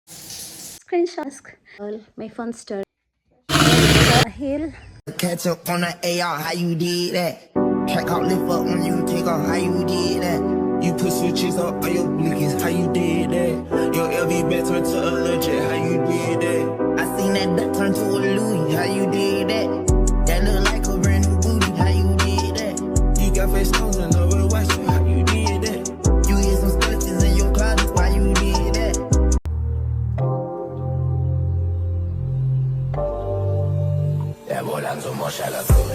Screenshot. My phone started. A hill. Catch up on the AR, how you did that? Track out, lift up when you take off, how you did that? You put switches up on your blinkies, how you did that? Your LV back turned to a legit, how you did that? I seen that duck turn to a Louis, how you did that? That look like a brand new booty, how you did that? You got face stones and love with watch, how you did that? You hit some skeletons in your closet, why you did that? Ja volan som morsar la full.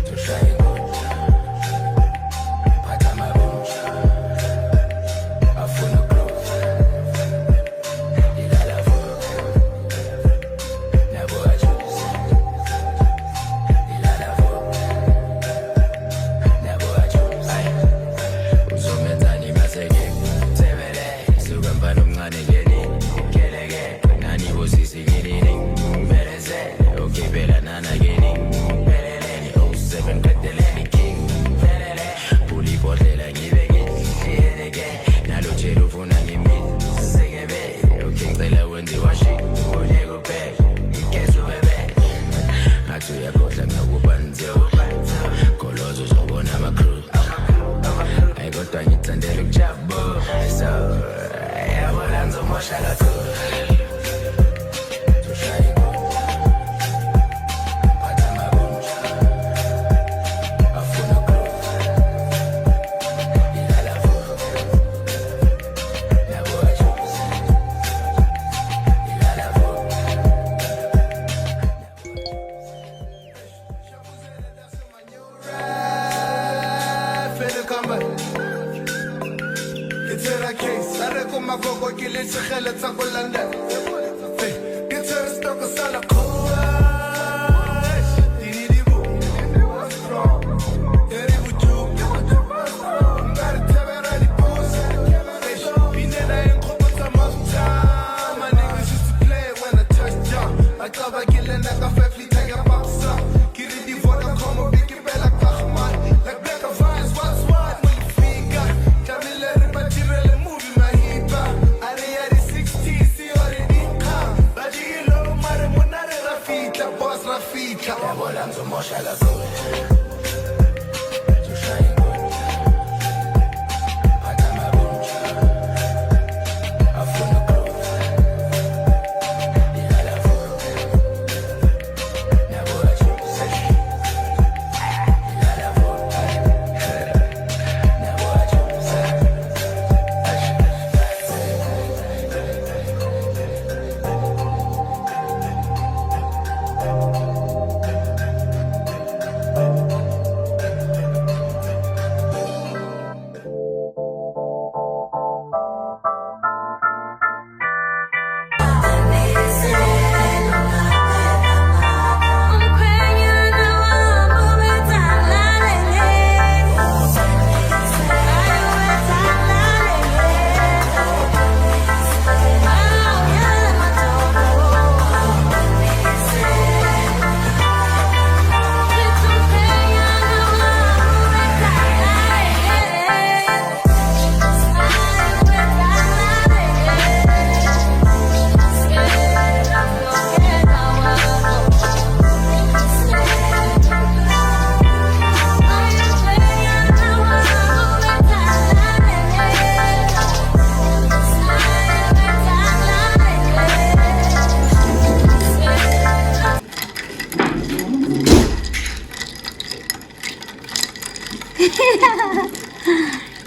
Tu shine good. Pata ma bunch. Afuna close. Ila la full. Na boa juice. Ila la full. Na boa juice. Uzomenzani maseke. Sevele. Sugamba nomncane ngeni. Keleke. Nani wosisi ngini. Okay, better nana getting Peleleni, 07 Peteleni King Pelele, Puli Potela Nivegi, Shedege, Nalochero Funa Nimi, Segebe, Okay, Tela Wendy Washi, Olego Peg, Kesu Bebe, Atuya Kota Nabubanzo, Coloso Sobona Macru. I got Tanya Tandelu Jabbo, so I have a Moshala.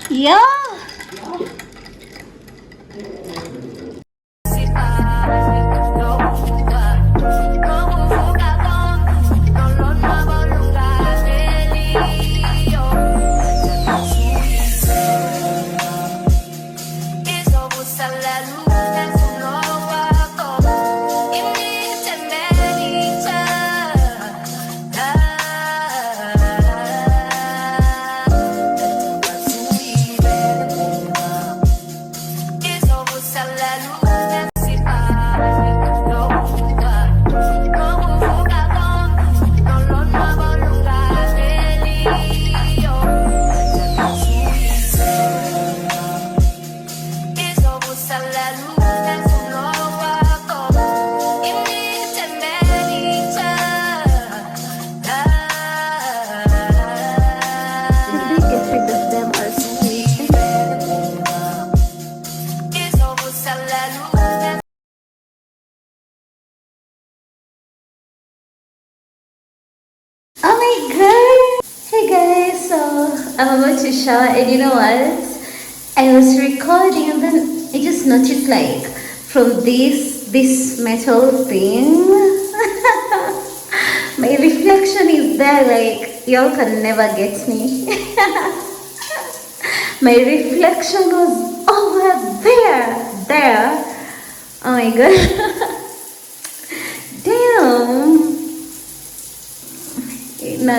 Yo! to shower, and you know what? I was recording, and then I just noticed like from this metal thing, my reflection is there. Like y'all can never get me. My reflection was over there. Oh my god. Damn. No.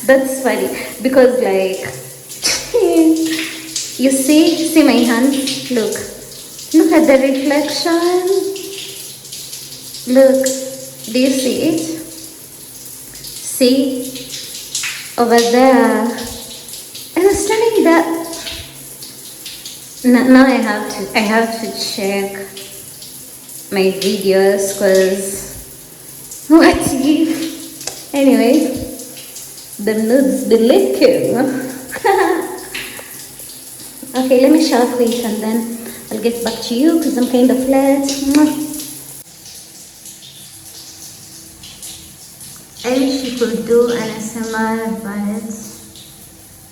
That's funny because like you see my hand. Look at the reflection. Look, do you see it? See over there. I was telling that. Now I have to check my videos because what if anyway the nudes be leaking. Okay, let me shower quick and then I'll get back to you because I'm kind of late. I wish you could do an ASMR, but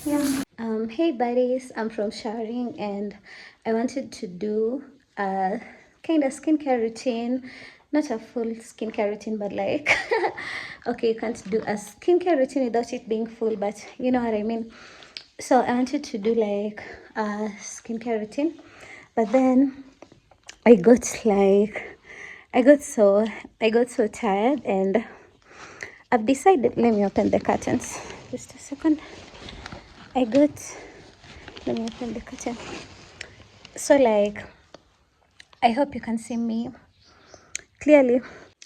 yeah. Hey buddies, I'm from showering and I wanted to do a kind of skincare routine, not a full skincare routine, but like okay, you can't do a skincare routine without it being full, but you know what I mean. So I wanted to do like a skincare routine, but then I got like I got so tired, and I've decided, let me open the curtains just a second. Let me open the curtain. So like I hope you can see me clearly.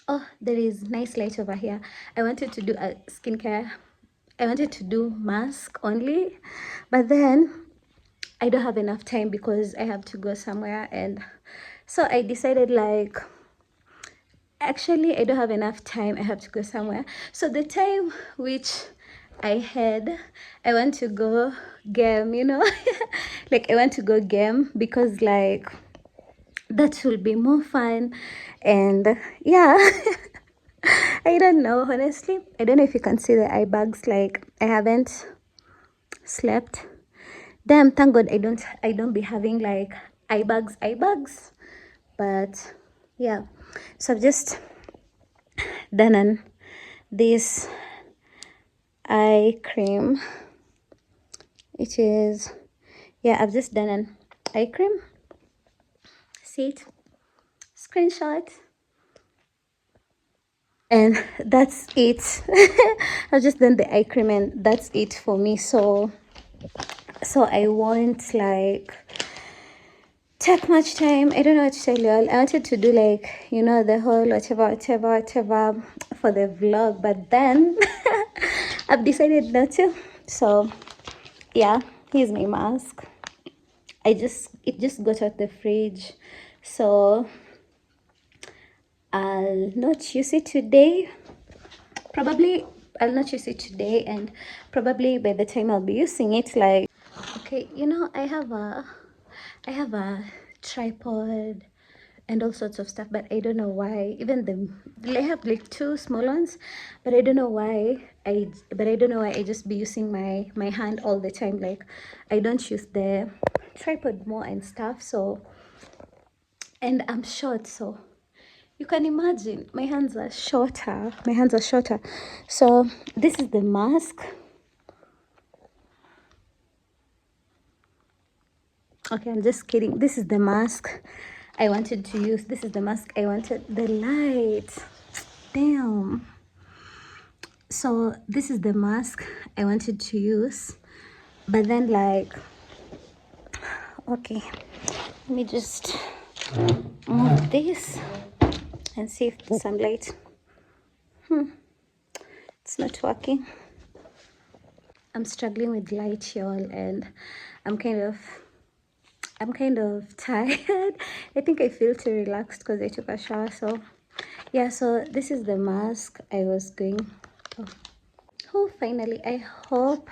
Oh, there is nice light over here. I wanted to do a skincare. I wanted to do mask only, but then I don't have enough time because I have to go somewhere, and so I decided like actually I don't have enough time. I have to go somewhere. So the time which I had, I want to go game, you know. Like I want to go game because like that will be more fun, and yeah. I don't know, honestly. I don't know if you can see the eye bags. Like I haven't slept. Damn, thank god I don't be having like eye bags. But yeah, so I've just done on this eye cream. It is, yeah, I've just done an eye cream. See it? Screenshot. And that's it. I've just done the eye cream and that's it for me. So I won't like take much time. I don't know what to tell you all. I wanted to do like, you know, the whole whatever for the vlog, but then I've decided not to. So yeah, here's my mask. It just got out the fridge, so I'll not use it today. Probably I'll not use it today, and probably by the time I'll be using it, like, okay, you know, I have a tripod and all sorts of stuff, but I don't know why. Even I have like two small ones, but I don't know why I just be using my hand all the time. Like I don't use the tripod more and stuff. So, and I'm short, so you can imagine my hands are shorter. So this is the mask. Okay, I'm just kidding. This is the mask I wanted to use. This is the mask I wanted. The light, damn. So this is the mask I wanted to use, but then like, okay, let me just move this and see if the sunlight, it's not working. I'm struggling with light, y'all, and I'm kind of tired. I think I feel too relaxed because I took a shower. So yeah, so this is the mask I was going. Oh, finally, I hope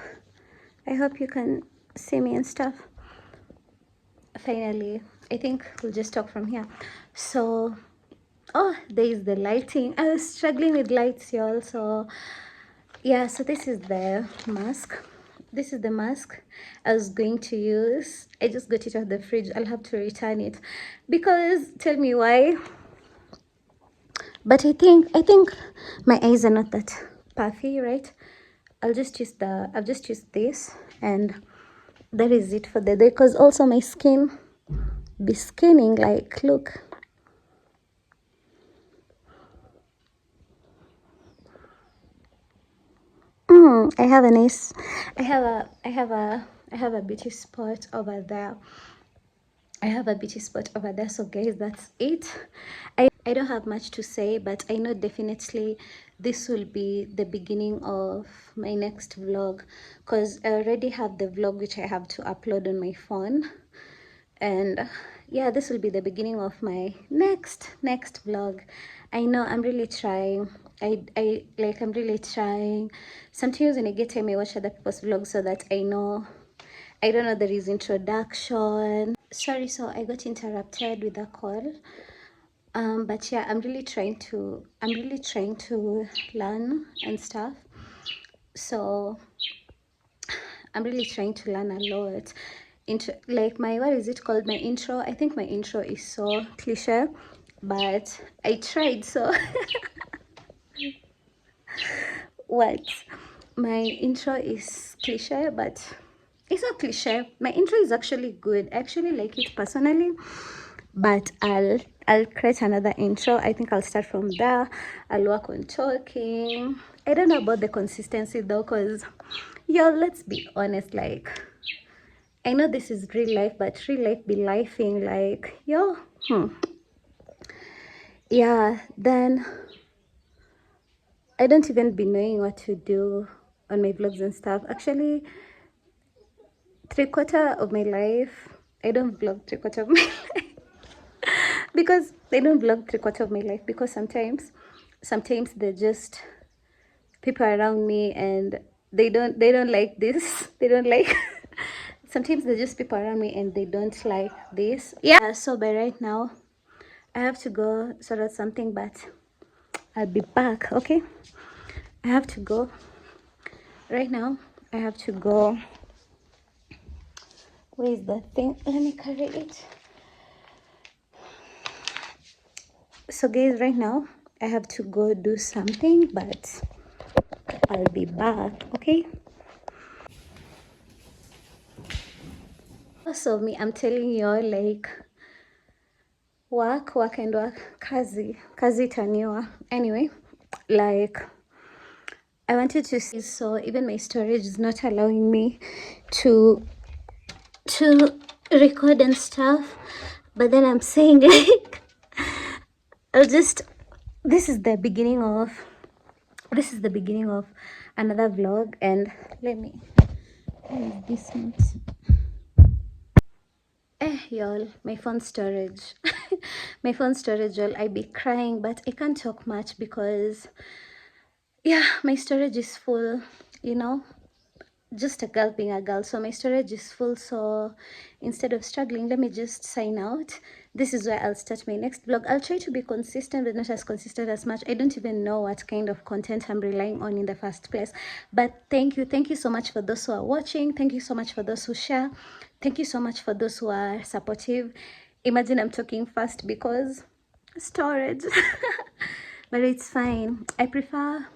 you can see me and stuff. Finally, I think we'll just talk from here. So oh, there is the lighting. I was struggling with lights, y'all. So yeah, so this is the mask. this is the mask I was going to use. I just got it out of the fridge. I'll have to return it because, tell me why, but I think my eyes are not that puffy, right? I'll just use this, and that is it for the day, because also my skin be skinning, like, look. I have a nice, I have a beauty spot over there. I have a beauty spot over there. So guys, that's it. I don't have much to say, but I know definitely this will be the beginning of my next vlog, because I already have the vlog which I have to upload on my phone. And yeah, this will be the beginning of my next vlog. I know I'm really trying. I'm really trying. Sometimes when I get time, I watch other people's vlogs so that I know. I don't know, there is introduction. Sorry, so I got interrupted with a call. But yeah, I'm really trying to learn and stuff. So I'm really trying to learn a lot. Like my, what is it called? My intro. I think my intro is so cliche, but I tried. So what? My intro is cliche, but it's not cliche. My intro is actually good. I actually like it personally, but I'll create another intro. I think I'll start from there. I'll work on talking. I don't know about the consistency though, because yo, let's be honest, like, I know this is real life, but real life be lifing, like, yo. Yeah, then I don't even be knowing what to do on my vlogs and stuff. Actually, 3/4 of my life, I don't vlog 3/4 of my life. Because I don't vlog 3/4 of my life, because sometimes they're just people around me, and they don't like this. They don't like sometimes they're just people around me and they don't like this. Yeah, so by right now I have to go sort out something, but I'll be back. Okay, I have to go right now. I have to go. Where is the thing? Let me carry it. So guys, right now I have to go do something, but I'll be back. Okay, so me, I'm telling you all, like, work and work, kazi taniwa. Anyway, like, I wanted to see, so even my storage is not allowing me to record and stuff, but then I'm saying like, I'll just, this is the beginning of another vlog. And let me, where is this note? Y'all, my phone storage. My phone storage, y'all, I be crying, but I can't talk much because yeah, my storage is full, you know, just a girl being a girl, so my storage is full. So instead of struggling, let me just sign out. This is where I'll start my next vlog. I'll try to be consistent, but not as consistent as much. I don't even know what kind of content I'm relying on in the first place. But thank you so much for those who are watching. Thank you so much for those who share. Thank you so much for those who are supportive. Imagine I'm talking fast because storage. But it's fine. I prefer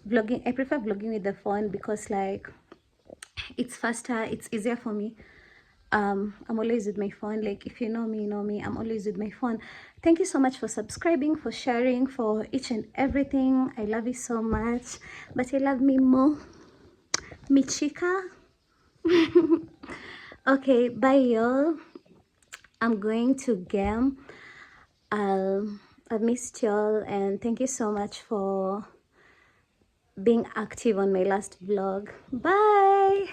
vlogging with the phone because, like, it's faster, it's easier for me. I'm always with my phone. Like, if you know me, you know me, I'm always with my phone. Thank you so much for subscribing, for sharing, for each and everything. I love you so much, but I love me more, me chica. Okay, bye y'all. I'm going to game. I've missed y'all, and thank you so much for being active on my last vlog. Bye.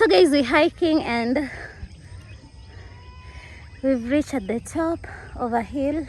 So guys, we're hiking and we've reached at the top of a hill.